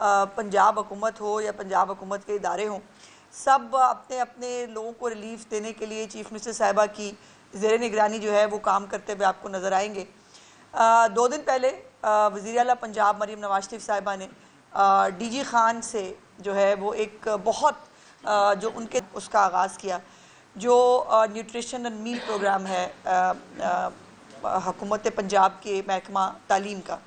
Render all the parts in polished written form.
पंजाब हुकूमत हो या पंजाब हुकूमत के इदारे हों, सब अपने अपने लोगों को रिलीफ देने के लिए चीफ़ मिनिस्टर साहिबा की ज़ेर निगरानी जो है वो काम करते हुए आपको नज़र आएंगे। 2 दिन पहले वज़ीर आला पंजाब मरीम नवाज़ शरीफ साहिबा ने डीजी खान से जो है वो एक बहुत जो उनके उसका आगाज़ किया, जो न्यूट्रिशन एंड मील प्रोग्राम है हुकूमत पंजाब के महकमा तालीम का,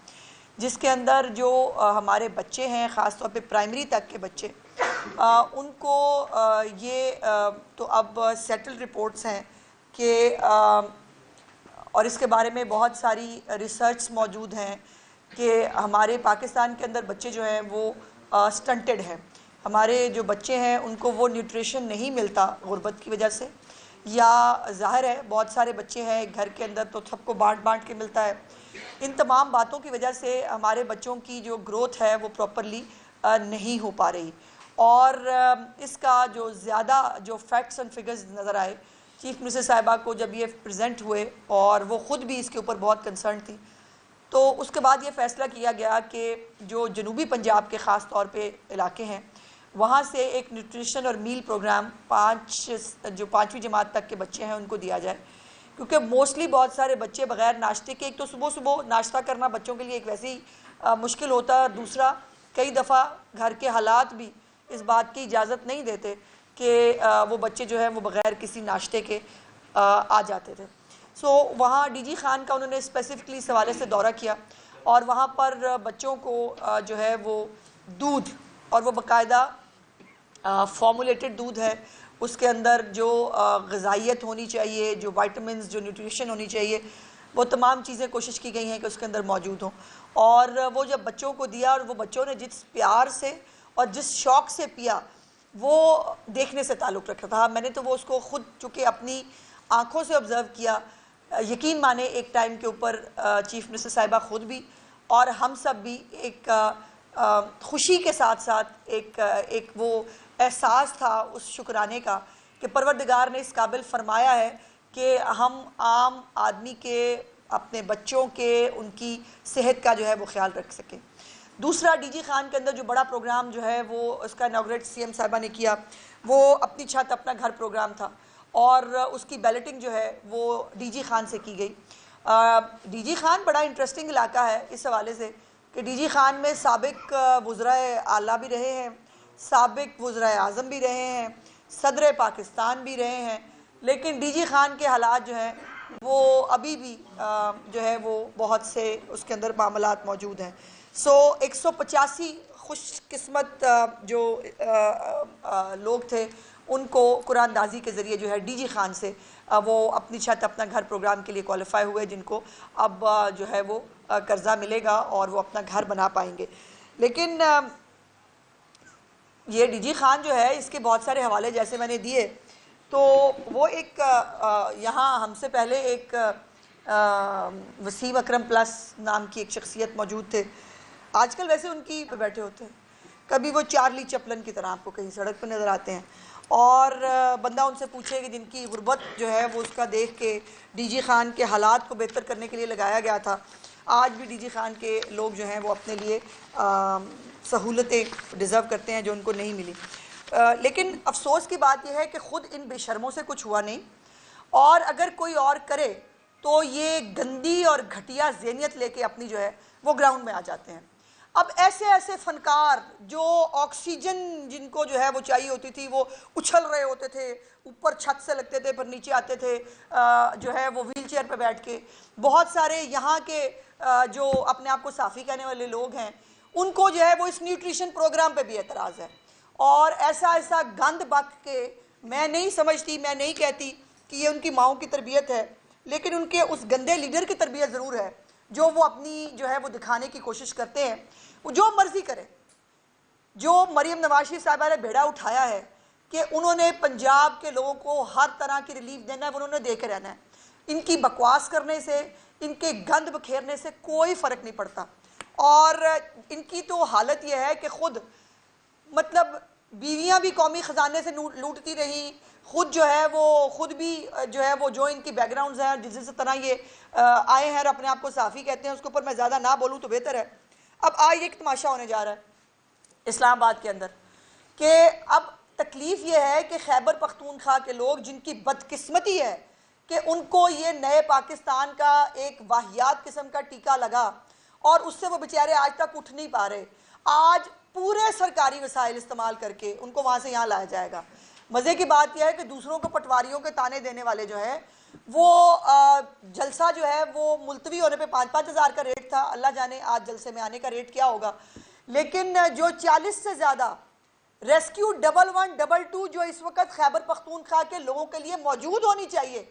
जिसके अंदर जो हमारे बच्चे हैं, ख़ास तौर पे प्राइमरी तक के बच्चे, उनको ये तो अब सेटल रिपोर्ट्स हैं कि और इसके बारे में बहुत सारी रिसर्च मौजूद हैं कि हमारे पाकिस्तान के अंदर बच्चे जो हैं वो स्टंटेड हैं। हमारे जो बच्चे हैं उनको वो न्यूट्रिशन नहीं मिलता गुर्बत की वजह से, या ज़ाहिर है बहुत सारे बच्चे हैं घर के अंदर तो सबको बांट के मिलता है। इन तमाम बातों की वजह से हमारे बच्चों की जो ग्रोथ है वो प्रॉपरली नहीं हो पा रही, और इसका जो ज़्यादा जो फैक्ट्स एंड फिगर्स नज़र आए चीफ़ मिनिस्टर साहिबा को जब ये प्रेजेंट हुए, और वो ख़ुद भी इसके ऊपर बहुत कंसर्न थी, तो उसके बाद ये फ़ैसला किया गया कि जो जनूबी पंजाब के ख़ास तौर पे इलाके हैं वहाँ से एक न्यूट्रिशन और मील प्रोग्राम 5वीं जमात तक के बच्चे हैं उनको दिया जाए, क्योंकि मोस्टली बहुत सारे बच्चे बग़ैर नाश्ते के, एक तो सुबह सुबह नाश्ता करना बच्चों के लिए एक वैसे ही मुश्किल होता है, दूसरा कई दफ़ा घर के हालात भी इस बात की इजाज़त नहीं देते कि वो बच्चे जो है वो बग़ैर किसी नाश्ते के आ जाते थे। सो वहाँ डीजी खान का उन्होंने स्पेसिफ़िकली इस हवाले से दौरा किया, और वहाँ पर बच्चों को जो है वो दूध, और वो बाकायदा फॉर्मुलेटेड दूध है, उसके अंदर जो ग़िज़ाइयत होनी चाहिए, जो वाइटामिन्स, जो न्यूट्रिशन होनी चाहिए, वो तमाम चीज़ें कोशिश की गई हैं कि उसके अंदर मौजूद हों। और वो जब बच्चों को दिया, और वो बच्चों ने जिस प्यार से और जिस शौक़ से पिया, वो देखने से ताल्लुक़ रखता था। मैंने तो वो उसको ख़ुद चूँकि अपनी आँखों से ऑब्ज़र्व किया, यकीन माने एक टाइम के ऊपर चीफ़ मिनिस्टर साहिबा ख़ुद भी और हम सब भी एक खुशी के साथ साथ एक वो एहसास था उस शुक्राने का कि परवरदिगार ने इस काबिल फरमाया है कि हम आम आदमी के, अपने बच्चों के, उनकी सेहत का जो है वो ख्याल रख सकें। दूसरा, डीजी खान के अंदर जो बड़ा प्रोग्राम जो है वो उसका इनॉग्रेट सीएम साहिबा ने किया, वो अपनी छत अपना घर प्रोग्राम था, और उसकी बैलेटिंग जो है वो डीजी खान से की गई। डीजी खान बड़ा इंटरेस्टिंग इलाका है इस हवाले से कि डीजी खान में साबिक वज़राए आला भी रहे हैं, साबिक वज़राए आज़म भी रहे हैं, सदर पाकिस्तान भी रहे हैं, लेकिन डीजी खान के हालात जो हैं वो अभी भी जो है वो बहुत से उसके अंदर मामलात मौजूद हैं। सो 185 खुशकिस्मत जो लोग थे उनको कुरानदाजी के ज़रिए जो है डीजी खान से वो अपनी छत अपना घर प्रोग्राम के लिए क्वालिफाई हुए, जिनको अब जो है वो कर्ज़ा मिलेगा और वो अपना घर बना पाएंगे। लेकिन ये डीजी खान जो है इसके बहुत सारे हवाले जैसे मैंने दिए, तो वो एक यहाँ हमसे पहले एक वसीम अकरम प्लस नाम की एक शख्सियत मौजूद थे, आजकल वैसे उनकी पे बैठे होते हैं, कभी वो चार्ली चैपलिन की तरह आपको कहीं सड़क पर नज़र आते हैं, और बंदा उनसे पूछे कि जिनकी गुर्बत जो है वो उसका देख के डीजी खान के हालात को बेहतर करने के लिए लगाया गया था, आज भी डीजी खान के लोग जो हैं वो अपने लिए सहूलतें डिज़र्व करते हैं जो उनको नहीं मिली। लेकिन अफसोस की बात यह है कि ख़ुद इन बेशर्मों से कुछ हुआ नहीं, और अगर कोई और करे तो ये गंदी और घटिया ज़हनियत लेके अपनी जो है वो ग्राउंड में आ जाते हैं। अब ऐसे ऐसे फ़नकार जो ऑक्सीजन जिनको जो है वो चाहिए होती थी वो उछल रहे होते थे, ऊपर छत से लगते थे पर नीचे आते थे जो है वो व्हील चेयर पर बैठ के। बहुत सारे यहाँ के जो अपने आप को साफ़ी कहने वाले लोग हैं उनको जो है वो इस न्यूट्रिशन प्रोग्राम पे भी एतराज़ है, और ऐसा ऐसा गंद बक के मैं नहीं समझती, मैं नहीं कहती कि ये उनकी माओं की तरबियत है, लेकिन उनके उस गंदे लीडर की तरबियत ज़रूर है जो वो अपनी जो है वो दिखाने की कोशिश करते हैं। वो जो मर्ज़ी करें, जो मरीम नवाज़ शरीफ साहिबा ने बेड़ा उठाया है कि उन्होंने पंजाब के लोगों को हर तरह की रिलीफ देना है, वो उन्होंने दे के रहना है। इनकी बकवास करने से, इनके गंद बखेरने से कोई फ़र्क नहीं पड़ता, और इनकी तो हालत यह है कि ख़ुद मतलब बीवियां भी कौमी ख़जाने से लूटती रहीं, ख़ुद जो है वो ख़ुद भी जो है वो जो इनकी बैकग्राउंड्स हैं जिस तरह ये आए हैं और अपने आप को साफ़ी कहते हैं, उसके ऊपर मैं ज़्यादा ना बोलूँ तो बेहतर है। अब आज एक तमाशा होने जा रहा है इस्लामाबाद के अंदर कि अब तकलीफ ये है कि खैबर पख्तूनख्वा के लोग जिनकी बदकिस्मती है कि उनको ये नए पाकिस्तान का एक वाहियात किस्म का टीका लगा और उससे वो बेचारे आज तक उठ नहीं पा रहे। आज पूरे सरकारी वसाइल इस्तेमाल करके उनको वहाँ से यहाँ लाया जाएगा। मज़े की बात यह है कि दूसरों को पटवारियों के ताने देने वाले जो है वो जलसा जो है वो मुलतवी होने पे 5-5 हज़ार का रेट था, अल्लाह जाने आज जलसे में आने का रेट क्या होगा। लेकिन जो 40 से ज़्यादा रेस्क्यू 1112 जो इस वक्त खैबर पख्तूनख्वा के लोगों के लिए मौजूद होनी चाहिए,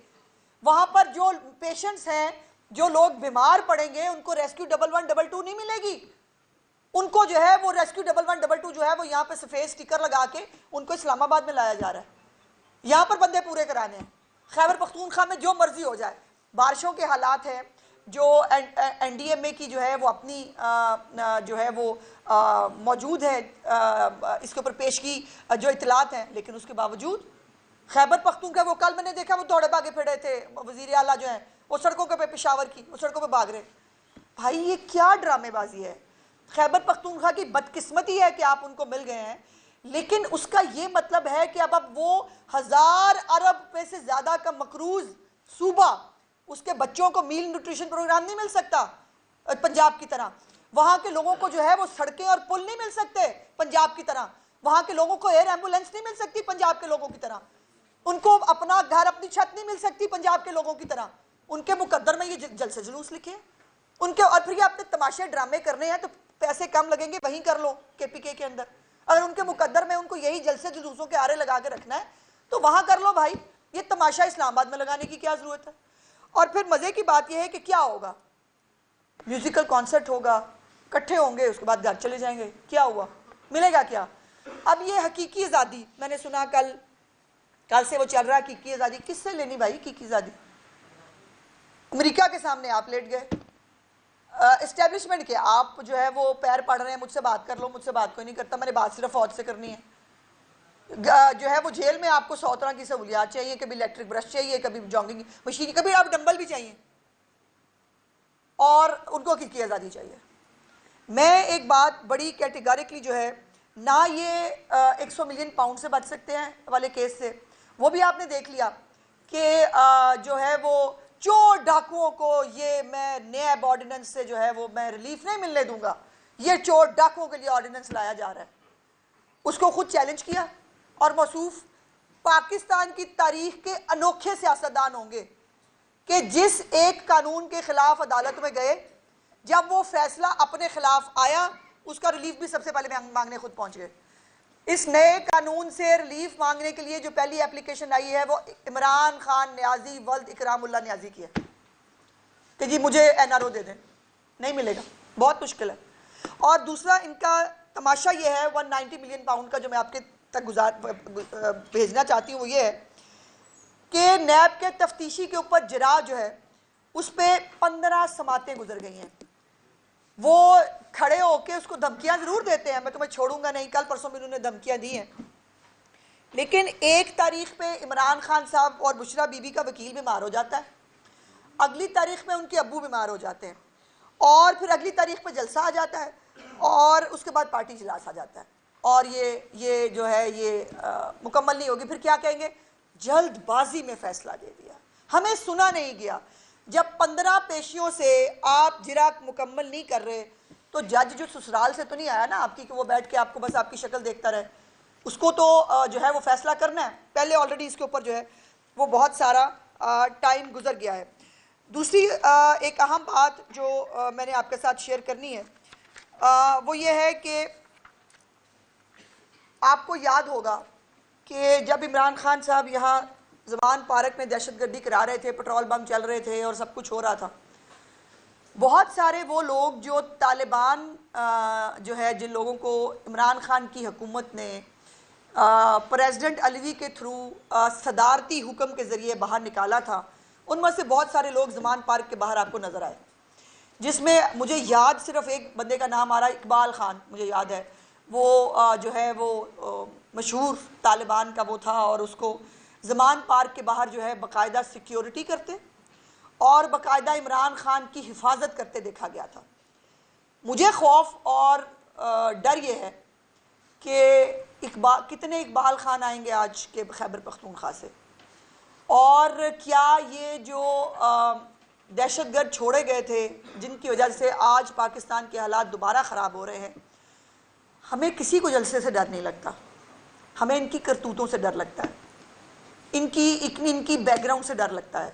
वहाँ पर जो पेशेंट्स हैं, जो लोग बीमार पड़ेंगे उनको रेस्क्यू 1112 नहीं मिलेगी। उनको जो है वो रेस्क्यू 1112 जो है वो यहाँ पे सफ़ेद स्टिकर लगा के उनको इस्लामाबाद में लाया जा रहा है। यहाँ पर बंदे पूरे कराने हैं। खैबर पख्तूनख्वा में जो मर्जी हो जाए, बारिशों के हालात हैं, जो NDMA की जो है वो अपनी जो है वो मौजूद है इसके ऊपर पेश की जो इतलात हैं, लेकिन उसके बावजूद खैबर पख्तूनख्वा वो कल मैंने देखा वो दौड़े भागे फिरे थे वज़ीर आला जो हैं वो सड़कों के पे पेशावर की वो सड़कों पे भाग रहे। भाई ये क्या ड्रामेबाजी है। खैबर पख्तूनख्वा की बदकिस्मती है कि आप उनको मिल गए हैं, लेकिन उसका ये मतलब है कि अब वो 1000 अरब रुपए से ज़्यादा का मकरूज सूबा, उसके बच्चों को मील न्यूट्रिशन प्रोग्राम नहीं मिल सकता पंजाब की तरह। वहाँ के लोगों को जो है वो सड़कें और पुल नहीं मिल सकते पंजाब की तरह। वहाँ के लोगों को एयर एम्बुलेंस नहीं मिल सकती पंजाब के लोगों की तरह। उनको अपना घर अपनी छत नहीं मिल सकती पंजाब के लोगों की तरह। उनके मुकद्दर में ये जलसे जुलूस लिखे उनके, और फिर ये आपने तमाशे ड्रामे करने हैं तो पैसे कम लगेंगे, वहीं कर लो KPK के अंदर। अगर उनके मुकद्दर में उनको यही जलसे जुलूसों के आरे लगा के रखना है तो वहाँ कर लो भाई, ये तमाशा इस्लामाबाद में लगाने की क्या ज़रूरत है। और फिर मज़े की बात यह है कि क्या होगा, म्यूज़िकल कॉन्सर्ट होगा, इकट्ठे होंगे, उसके बाद घर चले जाएंगे, क्या हुआ, मिलेगा क्या। अब ये हकीकी आज़ादी मैंने सुना कल से वो चल रहा है, हकीकी आज़ादी किससे लेनी भाई। हकीकी आज़ादी अमेरिका के सामने आप लेट गए, इस्टेब्लिशमेंट के आप जो है वो पैर पड़ रहे हैं, मुझसे बात कर लो, मुझसे बात कोई नहीं करता, मैंने बात सिर्फ फौज से करनी है। जो है वो जेल में आपको 100 तरह की सहूलियात चाहिए, कभी इलेक्ट्रिक ब्रश चाहिए, कभी जॉगिंग मशीन, कभी आप डंबल भी चाहिए, और उनको हकीकी आज़ादी चाहिए। मैं एक बात बड़ी कैटेगरिकली जो है ना, ये 100 मिलियन पाउंड से बच सकते हैं वाले केस से, वो भी आपने देख लिया कि जो है वो चोर डाकुओं को ये मैं नैब ऑर्डिनेंस से जो है वो मैं रिलीफ नहीं मिलने दूंगा, ये चोर डाकुओं के लिए ऑर्डिनेंस लाया जा रहा है। उसको खुद चैलेंज किया और मौसूफ पाकिस्तान की तारीख के अनोखे सियासतदान होंगे कि जिस एक कानून के खिलाफ अदालत में गए, जब वो फैसला अपने खिलाफ आया उसका रिलीफ भी सबसे पहले मांगने खुद पहुंच गए। इस नए कानून से रिलीफ मांगने के लिए जो पहली एप्लीकेशन आई है वो इमरान खान न्याजी वल्द इकरामुल्लाह न्याजी की है कि जी मुझे NRO दे दें, नहीं मिलेगा, बहुत मुश्किल है। और दूसरा इनका तमाशा ये है 190 मिलियन पाउंड का जो मैं आपके तक भेजना चाहती हूँ, वो ये है कि नैब के तफ्तीशी के ऊपर जरा जो है उस पर 15 समातें गुजर गई हैं। वो खड़े होके उसको धमकियां जरूर देते हैं, मैं तुम्हें छोड़ूंगा नहीं, कल परसों भी उन्होंने धमकियां दी हैं, लेकिन 1 तारीख पे इमरान खान साहब और बुशरा बीबी का वकील बीमार हो जाता है, अगली तारीख में उनके अब्बू बीमार हो जाते हैं, और फिर अगली तारीख पे जलसा आ जाता है, और उसके बाद पार्टी इजलास आ जाता है, और ये जो है ये मुकम्मल नहीं होगी। फिर क्या कहेंगे, जल्दबाजी में फैसला दे दिया, हमें सुना नहीं गया। जब 15 पेशियों से आप जिरा मुकम्मल नहीं कर रहे तो जज जो ससुराल से तो नहीं आया ना आपकी कि वो बैठ के आपको बस आपकी शक्ल देखता रहे, उसको तो जो है वो फैसला करना है। पहले ऑलरेडी इसके ऊपर जो है वो बहुत सारा टाइम गुजर गया है। दूसरी एक अहम बात जो मैंने आपके साथ शेयर करनी है वो ये है कि आपको याद होगा कि जब इमरान खान साहब यहाँ ज़मान पार्क में दहशतगर्दी करा रहे थे, पेट्रोल बम चल रहे थे और सब कुछ हो रहा था, बहुत सारे वो लोग जो तालिबान जो है जिन लोगों को इमरान खान की हुकूमत ने प्रेसिडेंट अलवी के थ्रू सदारती हुक्म के ज़रिए बाहर निकाला था, उनमें से बहुत सारे लोग ज़मान पार्क के बाहर आपको नज़र आए, जिसमें मुझे याद सिर्फ एक बंदे का नाम आ रहा है, इकबाल खान, मुझे याद है वो जो है वो मशहूर तालिबान का वो था, और उसको ज़मान पार्क के बाहर जो है बाकायदा सिक्योरिटी करते और बाकायदा इमरान खान की हिफाजत करते देखा गया था। मुझे खौफ और डर ये है कि कितने इकबाल खान आएंगे आज के खैबर पख्तूनख्वा से, और क्या ये जो दहशतगर्द छोड़े गए थे जिनकी वजह से आज पाकिस्तान के हालात दोबारा ख़राब हो रहे हैं, हमें किसी को जलसे से डर नहीं लगता, हमें इनकी करतूतों से डर लगता है, इनकी बैकग्राउंड से डर लगता है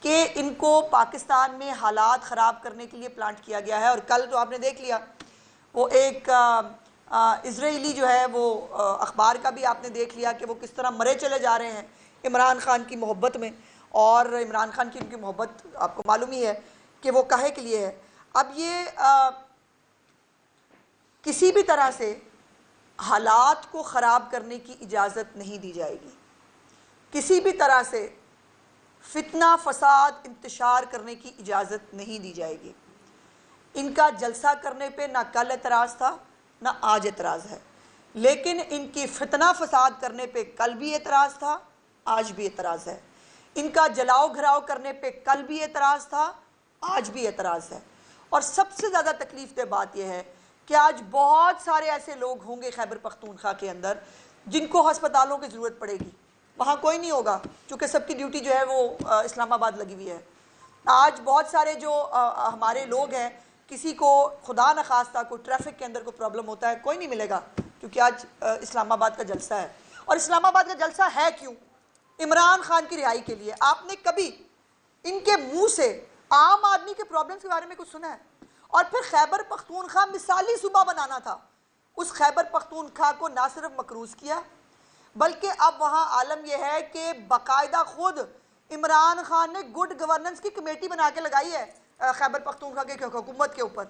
कि इनको पाकिस्तान में हालात ख़राब करने के लिए प्लांट किया गया है। और कल तो आपने देख लिया वो एक इजराइली जो है वो अखबार का भी आपने देख लिया कि वो किस तरह मरे चले जा रहे हैं इमरान खान की मोहब्बत में, और इमरान खान की उनकी मोहब्बत आपको मालूम ही है कि वो काहे के लिए है। अब ये किसी भी तरह से हालात को ख़राब करने की इजाज़त नहीं दी जाएगी, किसी भी तरह से फितना फसाद इंतशार करने की इजाज़त नहीं दी जाएगी। इनका जलसा करने पे ना कल एतराज़ था ना आज एतराज़ है, लेकिन इनकी फितना फसाद करने पे कल भी एतराज़ था, आज भी एतराज़ है। इनका जलाओ घराव करने पे कल भी एतराज़ था, आज भी एतराज़ है। और सबसे ज़्यादा तकलीफ दह बात यह है कि आज बहुत सारे ऐसे लोग होंगे खैबर पख्तूनख्वा के अंदर जिनको अस्पतालों की ज़रूरत पड़ेगी, वहाँ कोई नहीं होगा क्योंकि सबकी ड्यूटी जो है वो इस्लामाबाद लगी हुई है। आज बहुत सारे जो हमारे लोग हैं, किसी को खुदा न खास्ता कोई ट्रैफिक के अंदर कोई प्रॉब्लम होता है, कोई नहीं मिलेगा क्योंकि आज इस्लामाबाद का जलसा है। और इस्लामाबाद का जलसा है क्यों? इमरान खान की रिहाई के लिए। आपने कभी इनके मुंह से आम आदमी के प्रॉब्लम्स के बारे में कुछ सुना है? और फिर खैबर पख्तूनख्वा मिसाली सूबा बनाना था, उस खैबर पख्तूनख्वा को ना सिर्फ मकरूज़ किया बल्कि अब वहाँ आलम यह है कि बाकायदा खुद इमरान खान ने गुड गवर्नेंस की कमेटी बना के लगाई है खैबर पख्तूनख्वा की हुकूमत के ऊपर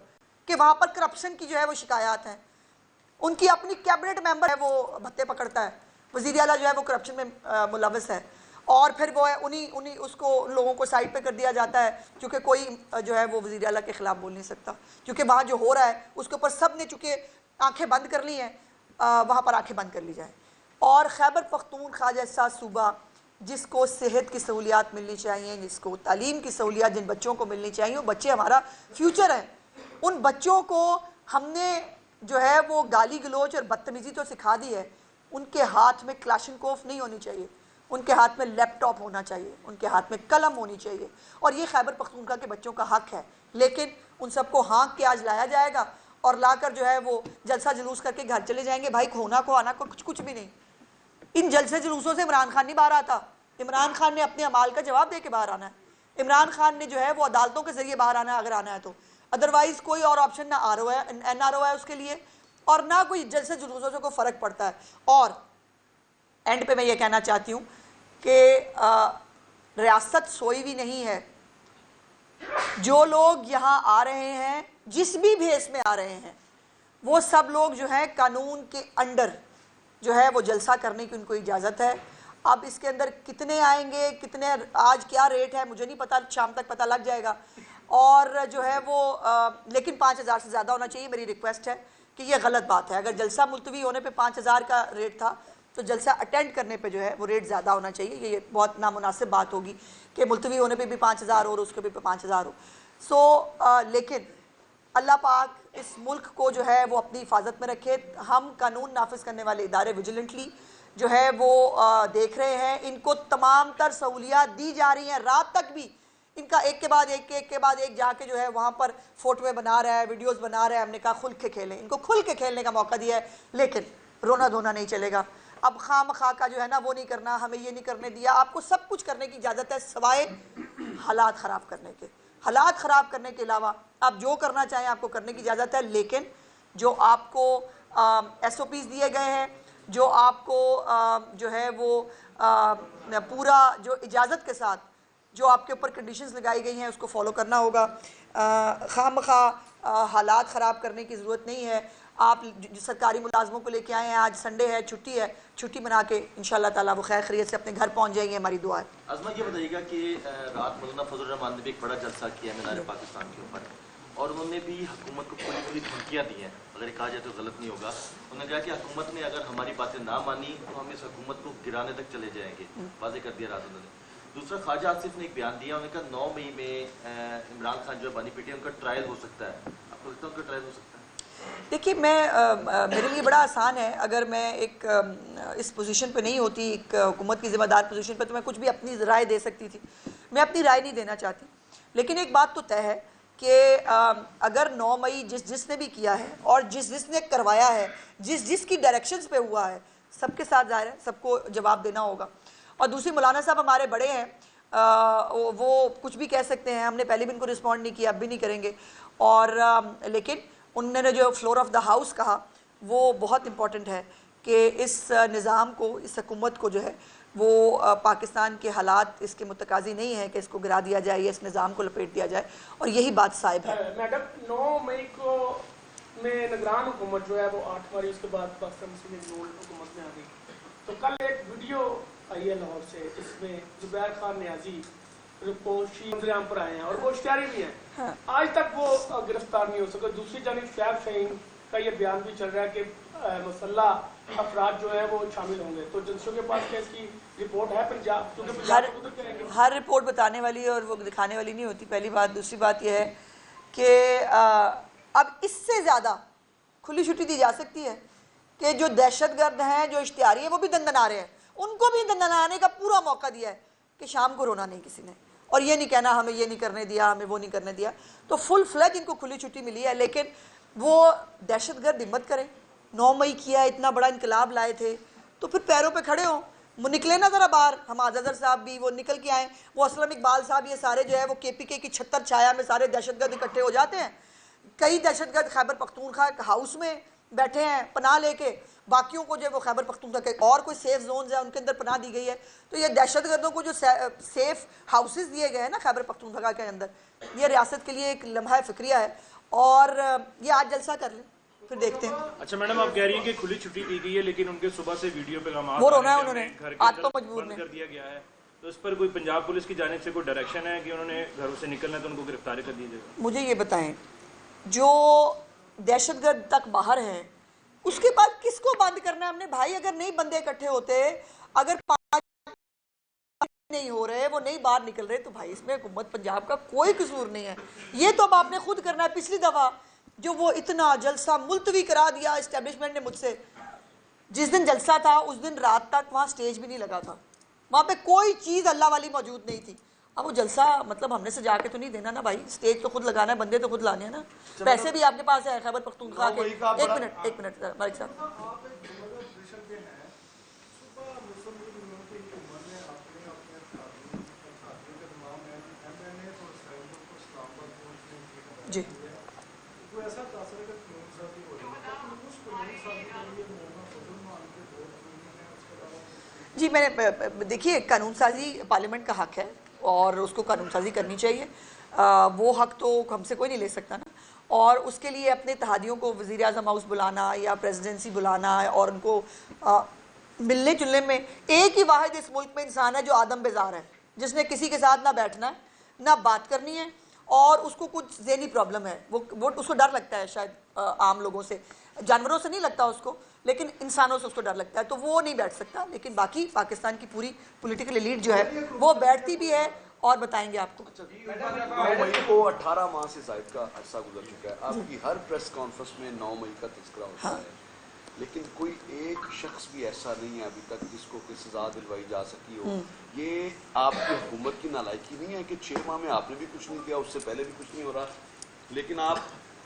कि वहाँ पर करप्शन की जो है वो शिकायत हैं। उनकी अपनी कैबिनेट मेंबर है वो भत्ते पकड़ता है, वज़ीर आला जो है वो करप्शन में मुलव्वस है, और फिर वो है उन्हीं उसको उन लोगों को साइड पे कर दिया जाता है क्योंकि कोई जो है वो वज़ीर आला के ख़िलाफ़ बोल नहीं सकता, क्योंकि वहाँ जो हो रहा है उसके ऊपर सब ने चूँकि आँखें बंद कर ली हैं, वहाँ पर आँखें बंद कर ली जाए। और खैबर पख्तूनख्वा जैसा सूबा जिसको सेहत की सहूलियात मिलनी चाहिए, जिसको तालीम की सहूलियात जिन बच्चों को मिलनी चाहिए, वो बच्चे हमारा फ्यूचर हैं। उन बच्चों को हमने जो है वो गाली गलोच और बदतमीज़ी तो सिखा दी है। उनके हाथ में क्लाशनकोफ नहीं होनी चाहिए, उनके हाथ में लैपटॉप होना चाहिए, उनके हाथ में कलम होनी चाहिए, और ये खैबर पख्तूनख्वा के बच्चों का हक है। लेकिन उन सबको हाँक के आज लाया जाएगा और लाकर जो है वो जलसा जुलूस करके घर चले जाएंगे। भाई खोना को आना को कुछ भी नहीं। इन जलसे जुलूसों से इमरान खान नहीं बाहर आता, इमरान खान ने अपने अमाल का जवाब दे के बाहर आना है। इमरान खान ने जो है वो अदालतों के जरिए बाहर आना है अगर आना है तो, अदरवाइज कोई और ऑप्शन ना NRO है उसके लिए, और ना कोई जलसे जुलूसों से कोई फ़र्क पड़ता है। और एंड पे मैं ये कहना चाहती हूँ कि रियासत सोई भी नहीं है। जो लोग यहाँ आ रहे हैं, जिस भी भेस में आ रहे हैं, वो सब लोग जो है कानून के अंडर जो है वो जलसा करने की उनको इजाज़त है। अब इसके अंदर कितने आएंगे, कितने आज क्या रेट है मुझे नहीं पता, शाम तक पता लग जाएगा। और जो है वो लेकिन 5000 से ज़्यादा होना चाहिए। मेरी रिक्वेस्ट है कि ये गलत बात है। अगर जलसा मुलतवी होने पे 5000 का रेट था तो जलसा अटेंड करने पे जो है वो रेट ज़्यादा होना चाहिए। ये बहुत नामुनासिब बात होगी कि मुलतवी होने पे भी 5000 और उसके भी 5000 हो। लेकिन अल्लाह पाक इस मुल्क को जो है वो अपनी हिफाजत में रखे। हम कानून नाफिज करने वाले इदारे विजिलेंटली जो है वो देख रहे हैं, इनको तमाम तर सहूलियात दी जा रही हैं। रात तक भी इनका एक के बाद एक जाके जो है वहाँ पर फोटोएं बना रहा है, वीडियोस बना रहा है। हमने कहा खुल के खेलें, इनको खुल के खेलने का मौका दिया है, लेकिन रोना धोना नहीं चलेगा। अब खाम खा का जो है ना वो नहीं करना, हमें ये नहीं करने दिया। आपको सब कुछ करने की इजाज़त है सवाए हालात ख़राब करने के। हालात ख़राब करने के अलावा आप जो करना चाहें आपको करने की इजाज़त है, लेकिन जो आपको SOPs दिए गए हैं, जो आपको जो है वो पूरा जो इजाज़त के साथ जो आपके ऊपर कंडीशंस लगाई गई हैं उसको फॉलो करना होगा। खामखा हालात ख़राब करने की ज़रूरत नहीं है। आप जो सरकारी मुलाजमों को लेके आए हैं, आज संडे है, छुट्टी है, छुट्टी बना के इंशाअल्लाह ताला वो खैर खैरियत से अपने घर पहुंच जाएंगे, हमारी दुआ है। अज़मा ये बताइएगा कि रात मौलाना फजल रहमान ने भी एक बड़ा जलसा किया मीनार पाकिस्तान के ऊपर, और उन्होंने भी हुकूमत को खुली खुली धमकियाँ दी हैं, अगर कहा जाए तो गलत नहीं होगा। उन्होंने कहा कि हुकूमत ने अगर हमारी बातें ना मानी तो हम इस हुकूमत को गिराने तक चले जाएंगे, वाज़ेह कर दिया रात उन्होंने। दूसरा, ख्वाजा आसिफ ने एक बयान दिया, उन्होंने कहा 9 मई में इमरान खान जो बानी पीटी उनका ट्रायल हो सकता है। आपको लगता है उनका ट्रायल हो सकता है? देखिए मेरे लिए बड़ा आसान है, अगर मैं इस पोजीशन पे नहीं होती, एक हुकूमत की ज़िम्मेदार पोजीशन पे, तो मैं कुछ भी अपनी राय दे सकती थी। मैं अपनी राय नहीं देना चाहती, लेकिन एक बात तो तय है कि अगर 9 मई जिसने भी किया है और जिसने करवाया है, जिसकी डायरेक्शंस पे हुआ है, सबके साथ ज़ाहिर है सबको जवाब देना होगा। और दूसरी, मौलाना साहब हमारे बड़े हैं, वो कुछ भी कह सकते हैं, हमने पहले भी उनको रिस्पॉन्ड नहीं किया, अब भी नहीं करेंगे। और लेकिन उन्होंने जो फ्लोर ऑफ द हाउस कहा वो बहुत इम्पॉर्टेंट है कि इस निज़ाम को, इस हुकूमत को जो है वो पाकिस्तान के हालात इसके मुतकाज़ी नहीं है कि इसको गिरा दिया जाए या इस निज़ाम को लपेट दिया जाए, और यही बात साहिब है। मैडम 9 मई को में निगरान हुकूमत जो है वो 8 फरवरी उसके बाद पाकिस्तान मुस्लिम लीग हुकूमत में आ गई। तो कल एक वीडियो आई है लाहौर से, जिसमें जुबैर खान नियाजी रिपोर्ट इंतजाम पर आए हैं और वो इश्तिहारी भी हैं। हाँ। आज तक वो गिरफ्तार नहीं हो सके। दूसरी जानिब शैब शाहीन का ये बयान भी चल रहा है कि मुसल्लह अफराद जो है वो शामिल होंगे। तो एजेंसियों के पास क्या इसकी रिपोर्ट है? पंजाब, क्योंकि हर रिपोर्ट बताने वाली और वो दिखाने वाली नहीं होती, पहली बात। दूसरी बात यह है कि अब इससे ज़्यादा खुली छुट्टी दी जा सकती है कि जो दहशतगर्द हैं, जो इश्तिहारी हैं, वो भी दंदना रहे हैं, उनको भी दंदनाने का पूरा मौका दिया है कि शाम को रोना नहीं किसी ने, और ये नहीं कहना हमें ये नहीं करने दिया, हमें वो नहीं करने दिया। तो फुल फ्लैज इनको खुली छुट्टी मिली है, लेकिन वो दहशतगर्द हिम्मत करें। 9 मई किया, इतना बड़ा इनकलाब लाए थे, तो फिर पैरों पे खड़े हों, वो निकले ना ज़रा बाहर। हम अजहर साहब भी वो निकल के आए, वो असलम इकबाल साहब, ये सारे जो है वो KPK की छत्तर छाया में सारे दहशतगर्द इकट्ठे हो जाते हैं। कई दहशतगर्द खैबर पख्तूनख्वा हाउस में बैठे हैं पनाह लेके, बाकियों को जो है वो खैबर पख्तूनख्वा के और कोई सेफ जोन है उनके अंदर पनाह दी गई है। तो ये दहशतगर्दों को जो सेफ हाउसेस दिए गए हैं ना खैबर पख्तूनख्वा के अंदर, ये रियासत के लिए एक लम्हा फिक्रिया है, और ये आज जलसा कर लें, फिर देखते हैं। अच्छा मैडम, आप कह रही हैं कि खुली छुट्टी दी गई है, लेकिन उनके सुबह से वीडियो पे वो रोना है, उन्होंने आज तो मजबूर कर दिया गया है। तो इस पर कोई पंजाब पुलिस की जानिब से कोई डायरेक्शन है कि उन्होंने घरों से निकलना है तो उनको गिरफ्तारी कर दी जाएगी? मुझे ये बताएं, जो दहशतगर्द तक बाहर हैं, उसके बाद किसको बंद करना है हमने? भाई अगर नहीं बंदे इकट्ठे होते, अगर 5 नहीं हो रहे, वो नहीं बाहर निकल रहे, तो भाई इसमें हुकूमत पंजाब का कोई कसूर नहीं है। ये तो अब आपने खुद करना है। पिछली दफ़ा जो वो इतना जलसा मुलतवी करा दिया इस्टेब्लिशमेंट ने मुझसे, जिस दिन जलसा था उस दिन रात तक वहाँ स्टेज भी नहीं लगा था, वहाँ पे कोई चीज़ अल्लाह वाली मौजूद नहीं थी। अब वो जलसा मतलब हमने सजा के तो नहीं देना ना भाई, स्टेज तो खुद लगाना है, बंदे तो खुद लाने हैं ना, पैसे भी आपके पास है खैबर पख्तूनख्वा के। एक मिनट मालिक साहब, जी जी, मैंने देखिए, कानून साजी पार्लियामेंट का हक है और उसको कानून साजी करनी चाहिए। वो हक तो हमसे कोई नहीं ले सकता ना, और उसके लिए अपने इत्तेहादियों को वज़ीर आज़म हाउस बुलाना या प्रेसिडेंसी बुलाना और उनको मिलने जुलने में, एक ही वाहिद इस मुल्क में इंसान है जो आदम बेजार है, जिसने किसी के साथ ना बैठना है ना बात करनी है, और उसको कुछ ज़हनी प्रॉब्लम है। वो उसको डर लगता है शायद आम लोगों से, जानवरों से नहीं लगता उसको, लेकिन इंसानों से उसको डर लगता है, तो वो नहीं बैठ सकता। लेकिन बाकी पाकिस्तान की पूरी पॉलिटिकल एलीट जो है वो बैठती भी है, और बताएंगे आपको। 9 मई को 18 माह से ज़ायद का अरसा गुजर चुका है, आपकी हर प्रेस कॉन्फ्रेंस में 9 मई का तज़किरा होता है, लेकिन कोई एक शख्स भी ऐसा नहीं है अभी तक जिसको कोई सजा दिलवाई जा सकी हो। ये आपकी हुकूमत की नालायकी नहीं है कि 6 माह में आपने भी कुछ नहीं किया, उससे पहले भी कुछ नहीं हो रहा, लेकिन आप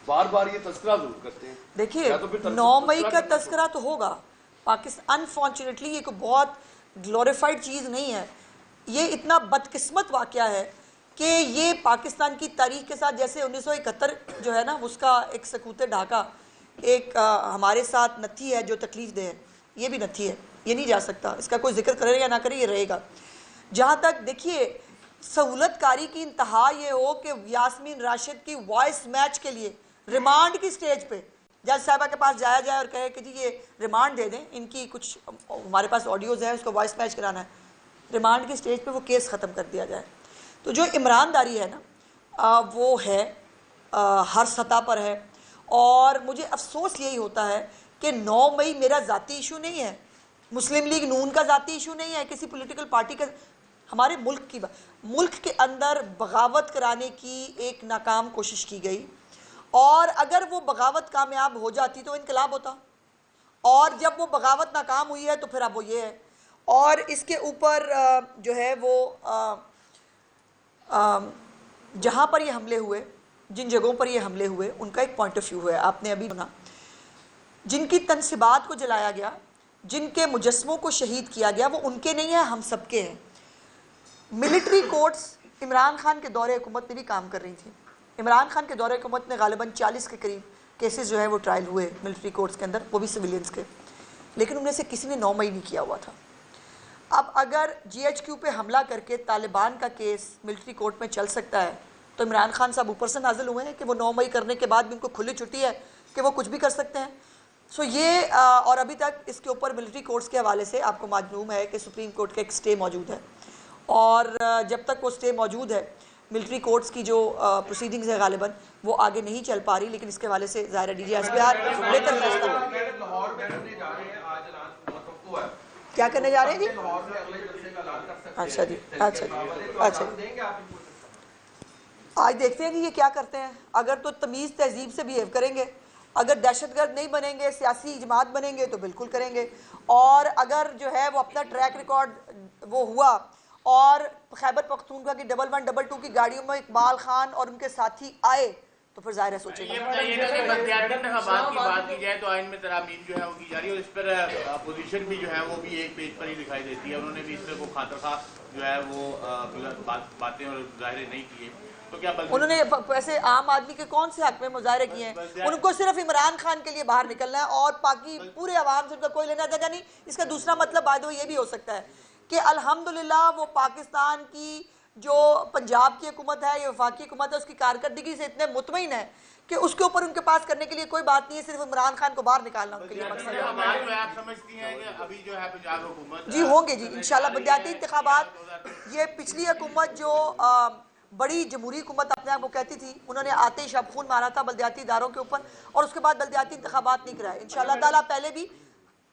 बार बार ये तस्करा जरूर करते हैं। देखिए, 9 मई का तस्करा तो होगा। पाकिस्तान अनफॉर्चुनेटली ये कोई बहुत ग्लोरीफाइड चीज़ नहीं है, ये इतना बदकिस्मत वाक़या है कि ये पाकिस्तान की तारीख के साथ, जैसे 1971 जो है ना, उसका एक सकूते ढाका एक हमारे साथ नत्थी है जो तकलीफ दे है, ये भी नत्थी है, ये नहीं जा सकता, इसका कोई जिक्र करे या ना करे, ये रहेगा। जहाँ तक देखिए सहूलतकारी की इंतहा ये हो कि यास्मीन राशिद की वॉइस मैच के लिए रिमांड की स्टेज पे जज साहबा के पास जाया जाए और कहे कि जी ये रिमांड दे दें, इनकी कुछ हमारे पास ऑडियोज़ हैं, उसको वॉइस मैच कराना है, रिमांड की स्टेज पे वो केस ख़त्म कर दिया जाए। तो जो ईमानदारी है ना वो है हर सतह पर है, और मुझे अफसोस यही होता है कि 9 मई मेरा ज़ाती इशू नहीं है, मुस्लिम लीग नून का ज़ाती इशू नहीं है, किसी पॉलिटिकल पार्टी का। हमारे मुल्क के अंदर बगावत कराने की एक नाकाम कोशिश की गई, और अगर वो बगावत कामयाब हो जाती तो इनकलाब होता, और जब वो बगावत नाकाम हुई है तो फिर अब वो ये है। और इसके ऊपर जो है वो जहाँ पर ये हमले हुए, जिन जगहों पर ये हमले हुए, उनका एक पॉइंट ऑफ व्यू है। आपने अभी सुना, जिनकी तनसीबात को जलाया गया, जिनके मुजस्मों को शहीद किया गया, वो उनके नहीं है, हम सबके हैं। मिलिट्री कोर्ट्स इमरान खान के दौरे हुकूमत में भी काम कर रही थी। इमरान खान के दौरे हुकूमत में गालिबन 40 के करीब केसेस जो है वो ट्रायल हुए मिलिट्री कोर्ट्स के अंदर, वो भी सिविलियंस के, लेकिन उनमें से किसी ने 9 मई नहीं किया हुआ था। अब अगर GHQ पे हमला करके तालिबान का केस मिलिट्री कोर्ट में चल सकता है, तो इमरान खान साहब ऊपर से नाजिल हुए हैं कि वो 9 मई करने के बाद भी उनको खुली छुट्टी है कि वो कुछ भी कर सकते हैं। सो ये और अभी तक इसके ऊपर मिलिट्री कोर्ट्स के हवाले से आपको मालूम है कि सुप्रीम कोर्ट का एक स्टे मौजूद है, और जब तक वो स्टे मौजूद है मिलिट्री कोर्ट्स की जो प्रोसीडिंग्स है गालिबन वो आगे नहीं चल पा रही। लेकिन इसके हवाले से ज़ाहिर है DG SPR बेहतर फैसला क्या करने जा रहे हैं जी। अच्छा जी, अच्छा जी, अच्छा जी, आज देखते हैं कि ये क्या करते हैं। अगर तो तमीज़ तहजीब से बिहेव करेंगे, अगर दहशतगर्द नहीं बनेंगे, सियासी जमात बनेंगे तो बिल्कुल करेंगे। और अगर जो है वो अपना ट्रैक रिकॉर्ड वो हुआ और खैबर पख्तूनख्वा की 1112 की गाड़ियों में इकबाल खान और उनके साथी आए तो फिर ज़ाहिर है सोचेंगे। की बात की जाए तो आइन में तरामीम जो है वो की जा रही है, और इस पर अपोजिशन भी जो है वो भी एक पेज पर ही दिखाई देती है। उन्होंने भी इस पर वो खातरखा जो है वो बातें और मुजाहरे नहीं किए, तो क्या उन्होंने वैसे आम आदमी के कौन से हक में मुजाहरे किए हैं? उनको सिर्फ इमरान खान के लिए बाहर निकलना है और बाकी पूरे अवाम से उनका कोई लेना देना नहीं। इसका दूसरा मतलब बाद ये भी हो सकता है कि अल्हम्दुलिल्लाह वो पाकिस्तान की जो पंजाब की हुकूमत है या वफाकी हुकूमत है उसकी कारकर्दगी से इतने मुतमईन है कि उसके ऊपर उनके पास करने के लिए कोई बात नहीं है, सिर्फ इमरान खान को बाहर निकालना उनके लिए मकसद है। आप समझती हैं कि अभी जो है पंजाब हुकूमत जी होंगे जी इंशाल्लाह बलदियाती इंतखाबात। ये पिछली हुकूमत जो बड़ी जमहूरी हुकूमत अपने आप को कहती थी, उन्होंने आते ही शब खून मारा था बलदियाती इदारों के ऊपर, और उसके बाद बलदियाती इंतखाबात नहीं कराए। इंशाल्लाह ताला पहले भी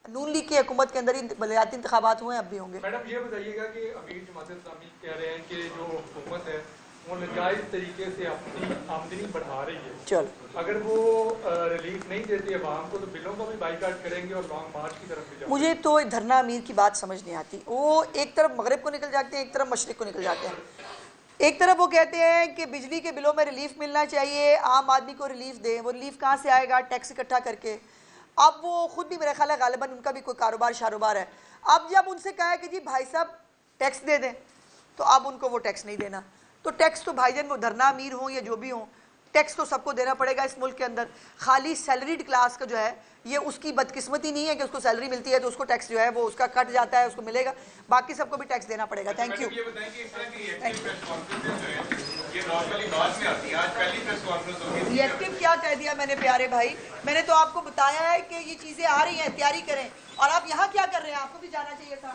नून लीग की हुकूमत के अंदर ही बलदियाती इंतखाबात हुए, अब भी होंगे। मैडम ये बताइएगा कि अभी जमात इस्लामी कह रहे हैं कि जो हुकूमत है वो नाजायज तरीके से अपनी आमदनी बढ़ा रही है, चलो अगर वो रिलीफ नहीं देती अवाम को तो बिलों को भी बाइकाट करेंगे और लॉन्ग मार्च की तरफ भी जाएंगे। मुझे तो धरना अमीर की बात समझ नहीं आती। वो एक तरफ मगरब को निकल जाते हैं, एक तरफ मशरिक को निकल जाते हैं। एक तरफ वो कहते हैं कि बिजली के बिलों में रिलीफ मिलना चाहिए, आम आदमी को रिलीफ दें। वो रिलीफ कहाँ से आएगा? टैक्स इकट्ठा करके। अब वो खुद भी मेरा ख्याल है गालिबन उनका भी कोई कारोबार है। अब जब उनसे कहा है कि जी भाई साहब टैक्स दे दें, तो अब उनको वो टैक्स नहीं देना। तो टैक्स तो भाईजान वो धरना अमीर हों या जो भी हों, टैक्स तो सबको देना पड़ेगा इस मुल्क के अंदर। खाली सैलरीड क्लास का जो है ये उसकी बदकिस्मती नहीं है कि उसको सैलरी मिलती है तो उसको टैक्स जो है वो उसका कट जाता है, उसको मिलेगा, बाकी सबको भी टैक्स देना पड़ेगा। Thank you. रिएक्टिव क्या कह दिया मैंने प्यारे भाई? मैंने तो आपको बताया है कि ये चीजें आ रही हैं, तैयारी करें। और आप यहाँ क्या कर रहे हैं? आपको भी जाना चाहिए था।